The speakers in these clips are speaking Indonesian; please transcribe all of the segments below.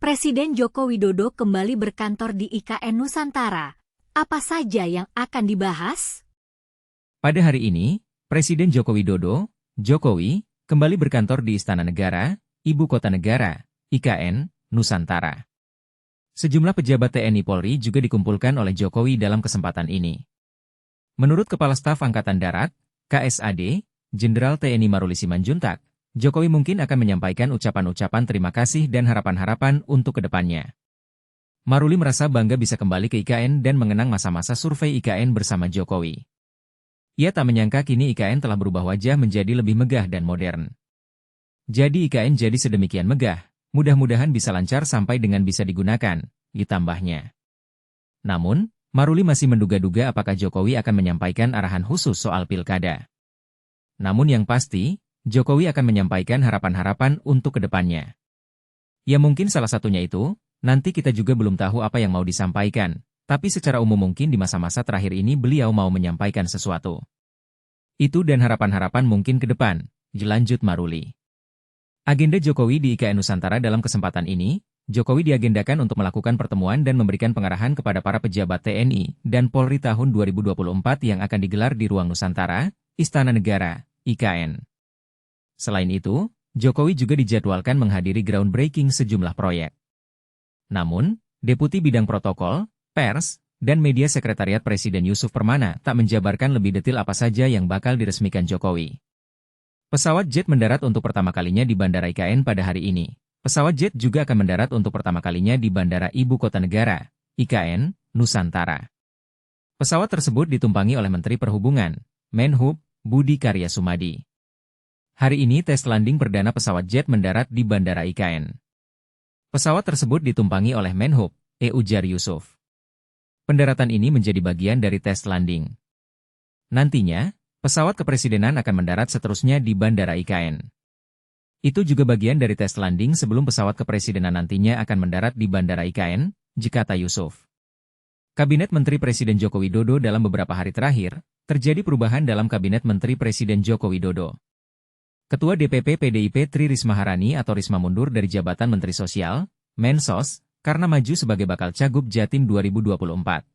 Presiden Joko Widodo kembali berkantor di IKN Nusantara. Apa saja yang akan dibahas? Pada hari ini, Presiden Joko Widodo, Jokowi, kembali berkantor di Istana Negara, Ibu Kota Negara, IKN, Nusantara. Sejumlah pejabat TNI Polri juga dikumpulkan oleh Jokowi dalam kesempatan ini. Menurut Kepala Staf Angkatan Darat, KSAD, Jenderal TNI Maruli Simanjuntak, Jokowi mungkin akan menyampaikan ucapan-ucapan terima kasih dan harapan-harapan untuk kedepannya. Maruli merasa bangga bisa kembali ke IKN dan mengenang masa-masa survei IKN bersama Jokowi. Ia tak menyangka kini IKN telah berubah wajah menjadi lebih megah dan modern. Jadi IKN jadi sedemikian megah, mudah-mudahan bisa lancar sampai dengan bisa digunakan, ditambahnya. Namun, Maruli masih menduga-duga apakah Jokowi akan menyampaikan arahan khusus soal pilkada. Namun yang pasti, Jokowi akan menyampaikan harapan-harapan untuk kedepannya. Ya mungkin salah satunya itu, nanti kita juga belum tahu apa yang mau disampaikan, tapi secara umum mungkin di masa-masa terakhir ini beliau mau menyampaikan sesuatu. Itu dan harapan-harapan mungkin ke depan, lanjut Maruli. Agenda Jokowi di IKN Nusantara dalam kesempatan ini, Jokowi diagendakan untuk melakukan pertemuan dan memberikan pengarahan kepada para pejabat TNI dan Polri tahun 2024 yang akan digelar di Ruang Nusantara, Istana Negara, IKN. Selain itu, Jokowi juga dijadwalkan menghadiri groundbreaking sejumlah proyek. Namun, Deputi Bidang Protokol, Pers, dan Media Sekretariat Presiden Yusuf Permana tak menjabarkan lebih detail apa saja yang bakal diresmikan Jokowi. Pesawat jet mendarat untuk pertama kalinya di Bandara IKN pada hari ini. Pesawat jet juga akan mendarat untuk pertama kalinya di Bandara Ibu Kota Negara, IKN, Nusantara. Pesawat tersebut ditumpangi oleh Menteri Perhubungan, Menhub, Budi Karya Sumadi. Hari ini tes landing perdana pesawat jet mendarat di Bandara IKN. Pesawat tersebut ditumpangi oleh Menhub, Ujar Yusuf. Pendaratan ini menjadi bagian dari tes landing. Nantinya, pesawat kepresidenan akan mendarat seterusnya di Bandara IKN. Itu juga bagian dari tes landing sebelum pesawat kepresidenan nantinya akan mendarat di Bandara IKN, kata Yusuf. Kabinet Menteri Presiden Joko Widodo dalam beberapa hari terakhir, terjadi perubahan dalam Kabinet Menteri Presiden Joko Widodo. Ketua DPP PDIP Tri Risma Harani atau Risma mundur dari jabatan Menteri Sosial, Mensos, karena maju sebagai bakal Cagup Jatim 2024.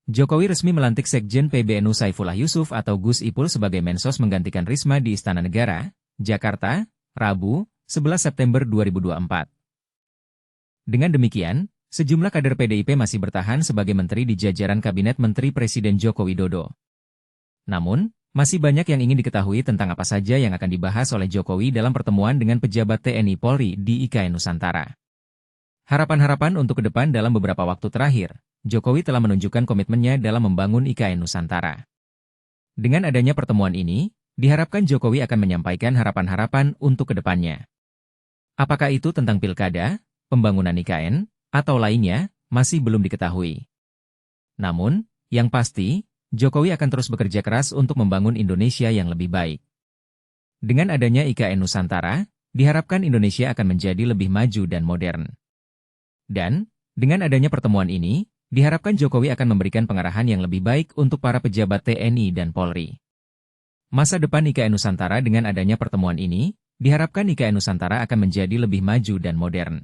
Jokowi resmi melantik Sekjen PBNU Saifullah Yusuf atau Gus Ipul sebagai Mensos menggantikan Risma di Istana Negara, Jakarta, Rabu, 11 September 2024. Dengan demikian, sejumlah kader PDIP masih bertahan sebagai menteri di jajaran Kabinet Menteri Presiden Joko Widodo. Namun, masih banyak yang ingin diketahui tentang apa saja yang akan dibahas oleh Jokowi dalam pertemuan dengan pejabat TNI Polri di IKN Nusantara. Harapan-harapan untuk ke depan dalam beberapa waktu terakhir, Jokowi telah menunjukkan komitmennya dalam membangun IKN Nusantara. Dengan adanya pertemuan ini, diharapkan Jokowi akan menyampaikan harapan-harapan untuk ke depannya. Apakah itu tentang pilkada, pembangunan IKN, atau lainnya, masih belum diketahui. Namun, yang pasti, Jokowi akan terus bekerja keras untuk membangun Indonesia yang lebih baik. Dengan adanya IKN Nusantara, diharapkan Indonesia akan menjadi lebih maju dan modern. Dan, dengan adanya pertemuan ini, diharapkan Jokowi akan memberikan pengarahan yang lebih baik untuk para pejabat TNI dan Polri. Masa depan IKN Nusantara dengan adanya pertemuan ini, diharapkan IKN Nusantara akan menjadi lebih maju dan modern.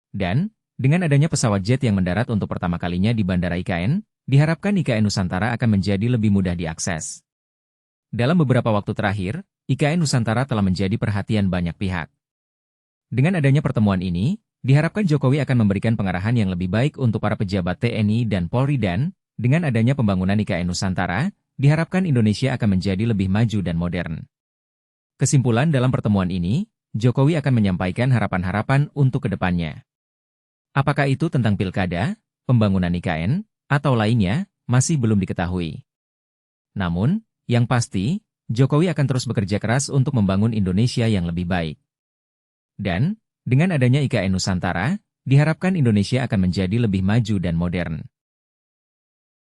Dan, dengan adanya pesawat jet yang mendarat untuk pertama kalinya di Bandara IKN, diharapkan IKN Nusantara akan menjadi lebih mudah diakses. Dalam beberapa waktu terakhir, IKN Nusantara telah menjadi perhatian banyak pihak. Dengan adanya pertemuan ini, diharapkan Jokowi akan memberikan pengarahan yang lebih baik untuk para pejabat TNI dan Polri dan, dengan adanya pembangunan IKN Nusantara, diharapkan Indonesia akan menjadi lebih maju dan modern. Kesimpulan dalam pertemuan ini, Jokowi akan menyampaikan harapan-harapan untuk ke depannya. Apakah itu tentang pilkada, pembangunan IKN, atau lainnya, masih belum diketahui. Namun, yang pasti, Jokowi akan terus bekerja keras untuk membangun Indonesia yang lebih baik. Dan, dengan adanya IKN Nusantara, diharapkan Indonesia akan menjadi lebih maju dan modern.